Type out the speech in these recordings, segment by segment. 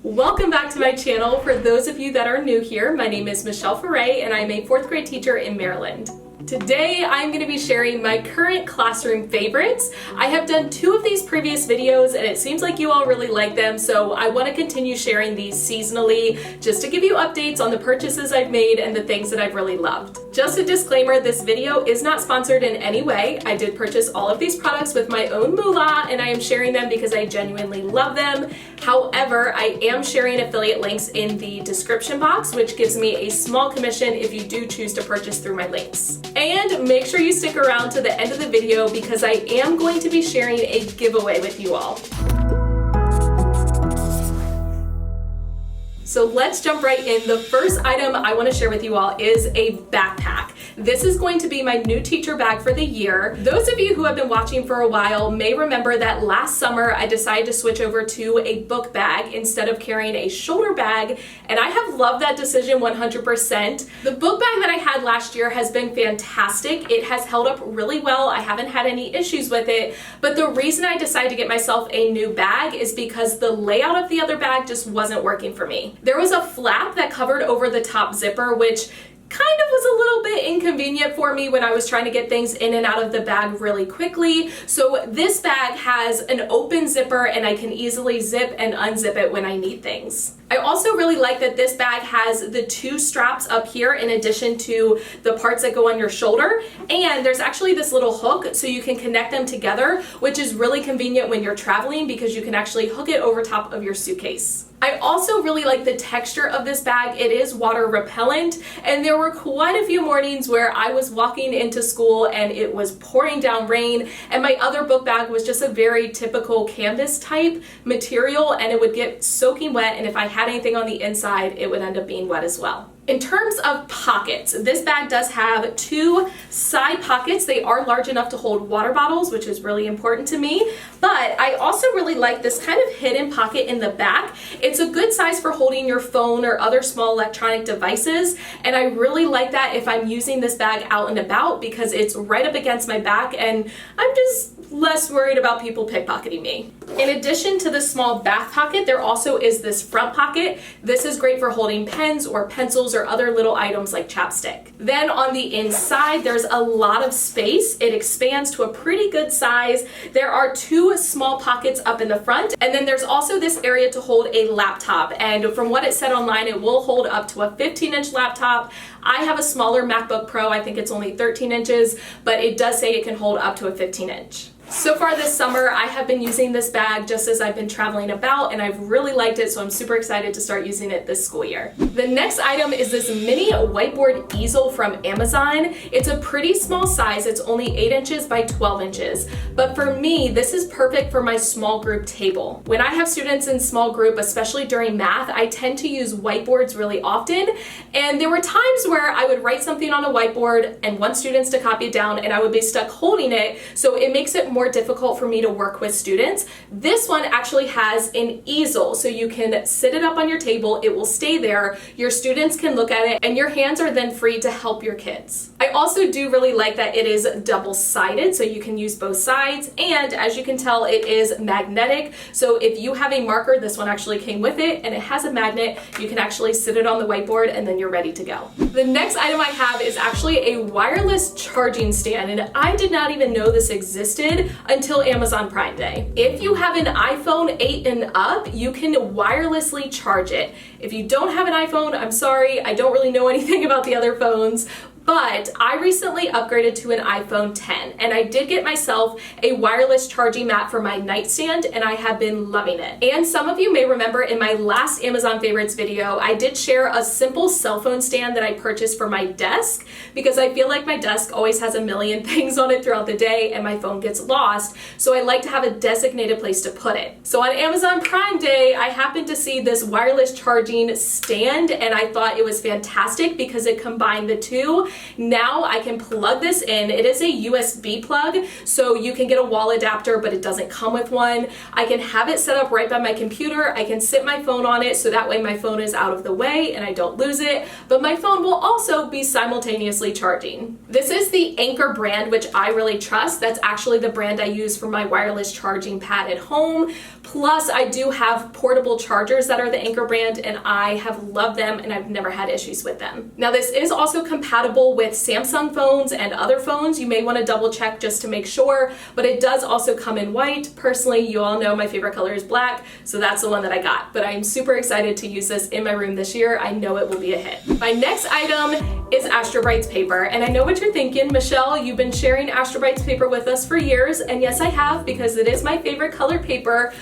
Welcome back to my channel. For those of you that are new here, my name is Michelle Ferré and I'm a 4th grade teacher in Maryland. Today I'm going to be sharing my current classroom favorites. I have done 2 of these previous videos and it seems like you all really like them, so I want to continue sharing these seasonally just to give you updates on the purchases I've made and the things that I've really loved. Just a disclaimer, this video is not sponsored in any way. I did purchase all of these products with my own moolah and I am sharing them because I genuinely love them. However, I am sharing affiliate links in the description box, which gives me a small commission if you do choose to purchase through my links. And make sure you stick around to the end of the video because I am going to be sharing a giveaway with you all. So let's jump right in. The first item I want to share with you all is a backpack. This is going to be my new teacher bag for the year. Those of you who have been watching for a while may remember that last summer I decided to switch over to a book bag instead of carrying a shoulder bag, and I have loved that decision 100%. The book bag that I had last year has been fantastic. It has held up really well. I haven't had any issues with it, but the reason I decided to get myself a new bag is because the layout of the other bag just wasn't working for me. There was a flap that covered over the top zipper, which kind of was a little bit inconvenient for me when I was trying to get things in and out of the bag really quickly. So this bag has an open zipper and I can easily zip and unzip it when I need things. I also really like that this bag has the 2 straps up here in addition to the parts that go on your shoulder, and there's actually this little hook so you can connect them together, which is really convenient when you're traveling because you can actually hook it over top of your suitcase. I also really like the texture of this bag. It is water repellent, and there were quite a few mornings where I was walking into school and it was pouring down rain, and my other book bag was just a very typical canvas type material and it would get soaking wet, and if I had anything on the inside it would end up being wet as well. In terms of pockets, this bag does have 2 side pockets. They are large enough to hold water bottles, which is really important to me. But I also really like this kind of hidden pocket in the back. It's a good size for holding your phone or other small electronic devices. And I really like that if I'm using this bag out and about because it's right up against my back and I'm just less worried about people pickpocketing me. In addition to the small back pocket, there also is this front pocket. This is great for holding pens or pencils or other little items like chapstick. Then on the inside, there's a lot of space. It expands to a pretty good size. There are 2 small pockets up in the front, and then there's also this area to hold a laptop. And from what it said online, it will hold up to a 15-inch laptop. I have a smaller MacBook Pro. I think it's only 13 inches, but it does say it can hold up to a 15-inch. So far this summer, I have been using this bag just as I've been traveling about, and I've really liked it, so I'm super excited to start using it this school year. The next item is this mini whiteboard easel from Amazon. It's a pretty small size. It's only 8 inches by 12 inches. But for me, this is perfect for my small group table. When I have students in small group, especially during math, I tend to use whiteboards really often. And there were times where I would write something on a whiteboard and want students to copy it down, and I would be stuck holding it, so it makes it more difficult for me to work with students. This one actually has an easel, so you can sit it up on your table, it will stay there, your students can look at it, and your hands are then free to help your kids. I also do really like that it is double-sided, so you can use both sides, and as you can tell, it is magnetic, so if you have a marker, this one actually came with it, and it has a magnet, you can actually sit it on the whiteboard, and then you're ready to go. The next item I have is actually a wireless charging stand, and I did not even know this existed until Amazon Prime Day. If you have an iPhone 8 and up, you can wirelessly charge it. If you don't have an iPhone, I'm sorry, I don't really know anything about the other phones, but I recently upgraded to an iPhone 10 and I did get myself a wireless charging mat for my nightstand and I have been loving it. And some of you may remember in my last Amazon favorites video, I did share a simple cell phone stand that I purchased for my desk because I feel like my desk always has a million things on it throughout the day and my phone gets lost, so I like to have a designated place to put it. So on Amazon Prime Day, I happened to see this wireless charging stand and I thought it was fantastic because it combined the 2. Now I can plug this in. It is a USB plug, so you can get a wall adapter, but it doesn't come with one. I can have it set up right by my computer. I can sit my phone on it, so that way my phone is out of the way and I don't lose it, but my phone will also be simultaneously charging. This is the Anchor brand, which I really trust. That's actually the brand I use for my wireless charging pad at home. Plus, I do have portable chargers that are the Anchor brand, and I have loved them and I've never had issues with them. Now, this is also compatible with Samsung phones and other phones. You may want to double check just to make sure, but it does also come in white. Personally, you all know my favorite color is black, so that's the one that I got. But I'm super excited to use this in my room this year. I know it will be a hit. My next item is Astro Brights paper, and I know what you're thinking, Michelle, you've been sharing Astro Brights paper with us for years, and yes, I have, because it is my favorite color paper.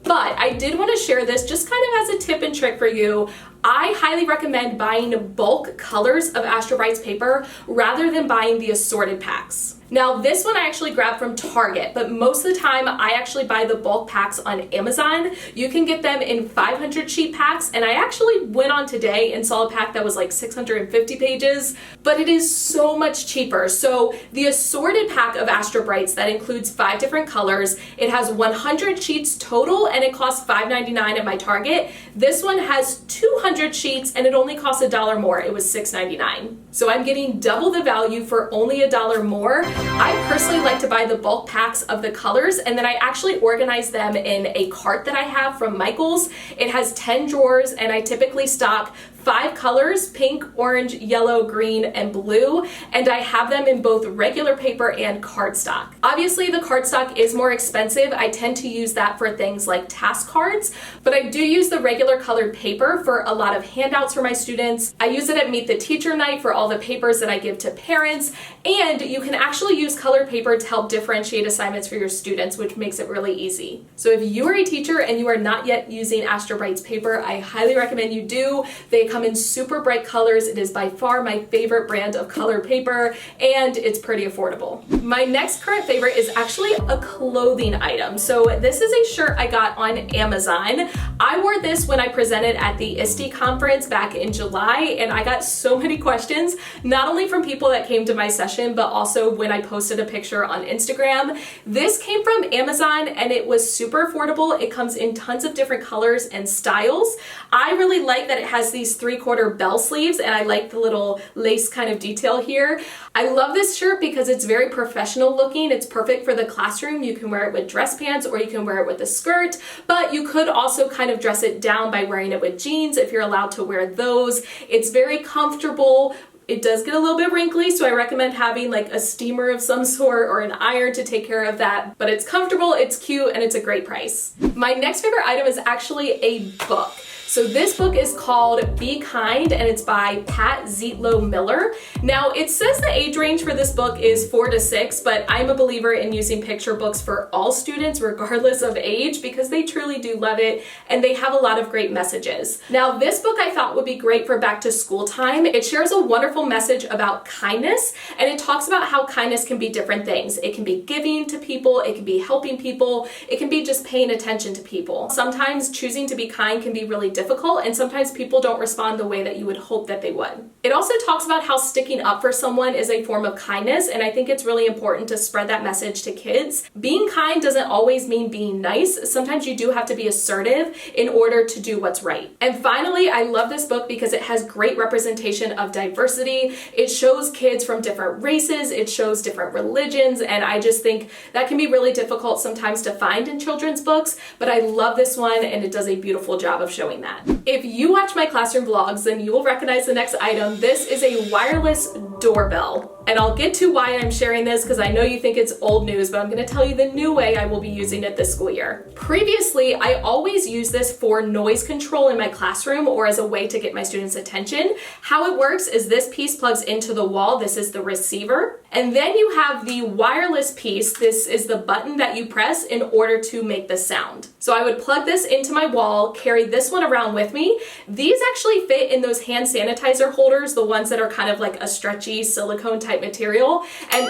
But I did want to share this just kind of as a tip and trick for you. I highly recommend buying bulk colors of Astro Brights paper rather than buying the assorted packs. Now, this one I actually grabbed from Target, but most of the time I actually buy the bulk packs on Amazon. You can get them in 500 sheet packs, and I actually went on today and saw a pack that was like 650 pages, but it is so much cheaper. So the assorted pack of Astro Brights that includes 5 different colors, it has 100 sheets total, and it costs $5.99 at my Target. This one has 200 sheets, and it only costs $1 more. It was $6.99. So I'm getting double the value for only $1 more. I personally like to buy the bulk packs of the colors, and then I actually organize them in a cart that I have from Michaels. It has 10 drawers, and I typically stock 5 colors: pink, orange, yellow, green, and blue, and I have them in both regular paper and cardstock. Obviously, the cardstock is more expensive. I tend to use that for things like task cards, but I do use the regular colored paper for a lot of handouts for my students. I use it at Meet the Teacher night for all the papers that I give to parents, and you can actually use colored paper to help differentiate assignments for your students, which makes it really easy. So if you are a teacher and you are not yet using Astro Brights paper, I highly recommend you do. They come in super bright colors. It is by far my favorite brand of color paper, and it's pretty affordable. My next current favorite is actually a clothing item. So this is a shirt I got on Amazon. I wore this when I presented at the ISTE conference back in July, and I got so many questions, not only from people that came to my session, but also when I posted a picture on Instagram. This came from Amazon, and it was super affordable. It comes in tons of different colors and styles. I really like that it has these 3/4 bell sleeves, and I like the little lace kind of detail here. I love this shirt because it's very professional looking. It's perfect for the classroom. You can wear it with dress pants, or you can wear it with a skirt, but you could also kind of dress it down by wearing it with jeans if you're allowed to wear those. It's very comfortable. It does get a little bit wrinkly, so I recommend having like a steamer of some sort or an iron to take care of that, but it's comfortable, it's cute, and it's a great price. My next favorite item is actually a book. So this book is called Be Kind, and it's by Pat Zietlow Miller. Now, it says the age range for this book is 4 to 6, but I'm a believer in using picture books for all students, regardless of age, because they truly do love it, and they have a lot of great messages. Now, this book I thought would be great for back to school time. It shares a wonderful message about kindness, and it talks about how kindness can be different things. It can be giving to people, it can be helping people, it can be just paying attention to people. Sometimes choosing to be kind can be really difficult, and sometimes people don't respond the way that you would hope that they would. It also talks about how sticking up for someone is a form of kindness, and I think it's really important to spread that message to kids. Being kind doesn't always mean being nice. Sometimes you do have to be assertive in order to do what's right. And finally, I love this book because it has great representation of diversity. It shows kids from different races, it shows different religions, and I just think that can be really difficult sometimes to find in children's books, but I love this one, and it does a beautiful job of showing that. If you watch my classroom vlogs, then you will recognize the next item. This is a wireless doorbell. And I'll get to why I'm sharing this because I know you think it's old news, but I'm going to tell you the new way I will be using it this school year. Previously, I always used this for noise control in my classroom or as a way to get my students' attention. How it works is this piece plugs into the wall. This is the receiver. And then you have the wireless piece. This is the button that you press in order to make the sound. So I would plug this into my wall, carry this one around with me. These actually fit in those hand sanitizer holders, the ones that are kind of like a stretchy silicone type material. And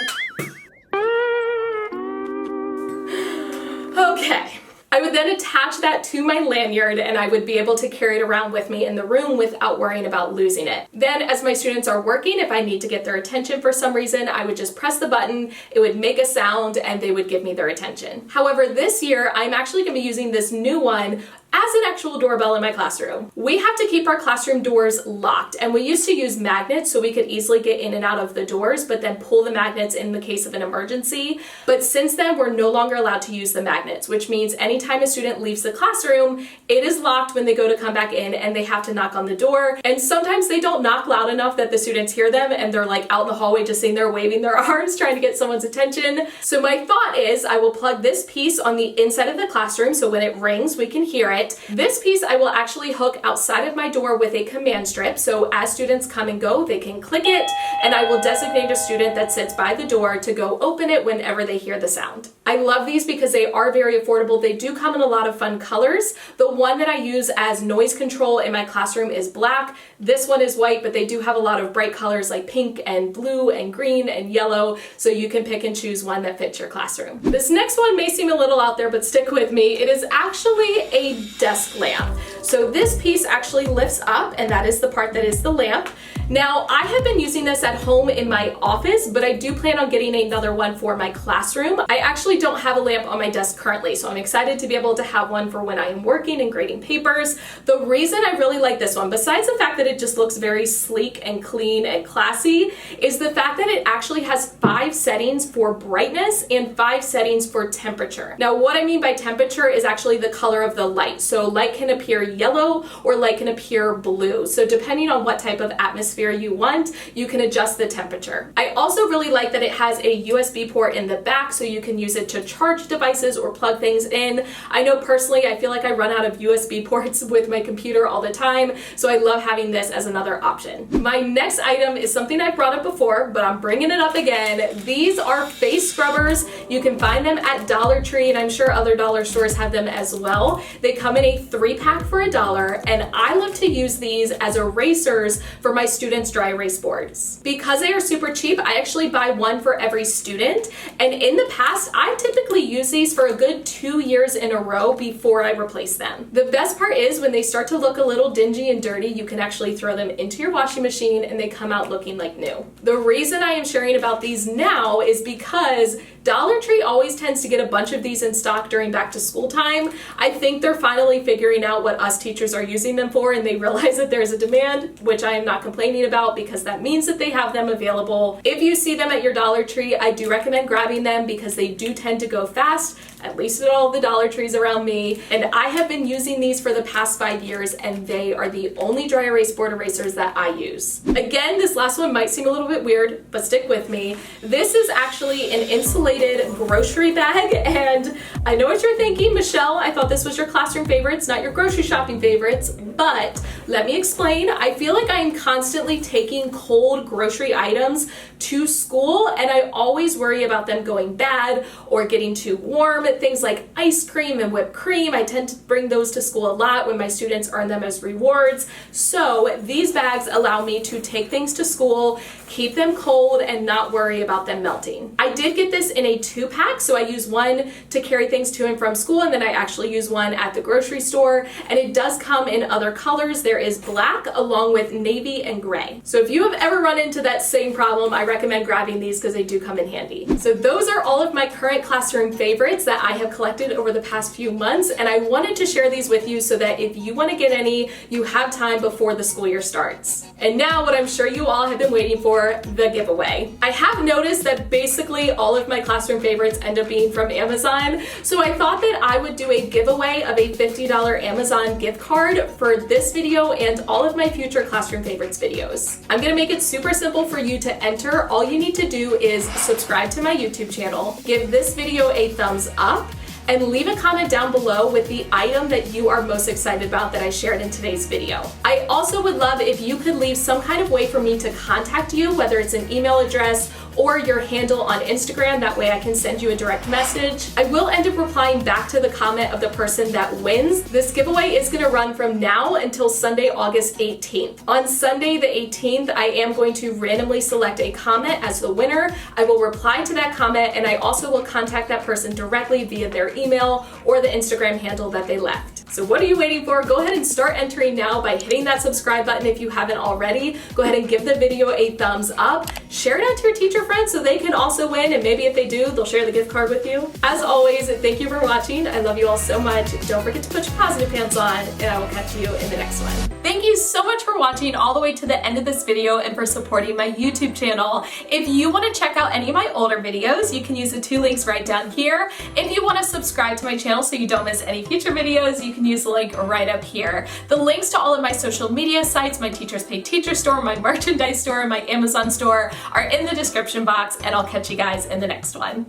okay, I I would then attach that to my lanyard and I would be able to carry it around with me in the room without worrying about losing it. Then as my students are working, if I need to get their attention for some reason, I would just press the button, it would make a sound, and they would give me their attention. However, this year, I'm actually gonna be using this new one as an actual doorbell in my classroom. We have to keep our classroom doors locked, and we used to use magnets so we could easily get in and out of the doors, but then pull the magnets in the case of an emergency. But since then, we're no longer allowed to use the magnets, which means anytime a student leaves the classroom, it is locked when they go to come back in and they have to knock on the door. And sometimes they don't knock loud enough that the students hear them and they're like out in the hallway just sitting there waving their arms trying to get someone's attention. So my thought is I will plug this piece on the inside of the classroom so when it rings, we can hear it. This piece I will actually hook outside of my door with a command strip, so as students come and go, they can click it, and I will designate a student that sits by the door to go open it whenever they hear the sound. I love these because they are very affordable. They do come in a lot of fun colors. The one that I use as noise control in my classroom is black. This one is white, but they do have a lot of bright colors like pink and blue and green and yellow, so you can pick and choose one that fits your classroom. This next one may seem a little out there, but stick with me. It is actually a desk lamp. So this piece actually lifts up, and that is the part that is the lamp. Now, I have been using this at home in my office, but I do plan on getting another one for my classroom. I actually don't have a lamp on my desk currently, so I'm excited to be able to have one for when I am working and grading papers. The reason I really like this one, besides the fact that it just looks very sleek and clean and classy, is the fact that it actually has 5 settings for brightness and 5 settings for temperature. Now, what I mean by temperature is actually the color of the light. So light can appear yellow or light can appear blue. So depending on what type of atmosphere you want, you can adjust the temperature. I also really like that it has a USB port in the back so you can use it to charge devices or plug things in. I know personally I feel like I run out of USB ports with my computer all the time, so I love having this as another option. My next item is something I've brought up before, but I'm bringing it up again. These are face scrubbers. You can find them at Dollar Tree, and I'm sure other dollar stores have them as well. They come in a 3-pack for $1, and I love to use these as erasers for my students' dry erase boards. Because they are super cheap, I actually buy one for every student, and in the past, I typically use these for a good 2 years in a row before I replace them. The best part is when they start to look a little dingy and dirty, you can actually throw them into your washing machine and they come out looking like new. The reason I am sharing about these now is because Dollar Tree always tends to get a bunch of these in stock during back to school time. I think they're finally figuring out what us teachers are using them for, and they realize that there's a demand, which I am not complaining about because that means that they have them available. If you see them at your Dollar Tree, I do recommend grabbing them because they do tend to go fast, at least at all the Dollar Trees around me. And I have been using these for the past 5 years, and they are the only dry erase board erasers that I use. Again, this last one might seem a little bit weird, but stick with me. This is actually an insulated grocery bag, and I know what you're thinking, Michelle, I thought this was your classroom favorites, not your grocery shopping favorites, but let me explain. I feel like I am constantly taking cold grocery items to school, and I always worry about them going bad or getting too warm. Things like ice cream and whipped cream, I tend to bring those to school a lot when my students earn them as rewards. So these bags allow me to take things to school, keep them cold, and not worry about them melting. I did get this in a 2-pack, so I use one to carry things to and from school, and then I actually use one at the grocery store, and it does come in other colors. There is black along with navy and gray. So if you have ever run into that same problem, I recommend grabbing these because they do come in handy. So those are all of my current classroom favorites that I have collected over the past few months, and I wanted to share these with you so that if you want to get any, you have time before the school year starts. And now what I'm sure you all have been waiting for, the giveaway. I have noticed that basically all of my classroom favorites end up being from Amazon, so I thought that I would do a giveaway of a $50 Amazon gift card for this video and all of my future classroom favorites videos. I'm gonna make it super simple for you to enter. All you need to do is subscribe to my YouTube channel, give this video a thumbs up, and leave a comment down below with the item that you are most excited about that I shared in today's video. I also would love if you could leave some kind of way for me to contact you, whether it's an email address or your handle on Instagram. That way I can send you a direct message. I will end up replying back to the comment of the person that wins. This giveaway is going to run from now until Sunday, August 18th. On Sunday the 18th, I am going to randomly select a comment as the winner. I will reply to that comment, and I also will contact that person directly via their email or the Instagram handle that they left. So what are you waiting for? Go ahead and start entering now by hitting that subscribe button if you haven't already. Go ahead and give the video a thumbs up. Share it out to your teacher friends so they can also win, and maybe if they do, they'll share the gift card with you. As always, thank you for watching. I love you all so much. Don't forget to put your positive pants on, and I will catch you in the next one. Thank you so much for watching all the way to the end of this video and for supporting my YouTube channel. If you want to check out any of my older videos, you can use the 2 links right down here. If you want to subscribe to my channel so you don't miss any future videos, you can use the link right up here. The links to all of my social media sites, my Teachers Pay Teacher store, my merchandise store, and my Amazon store are in the description box, and I'll catch you guys in the next one.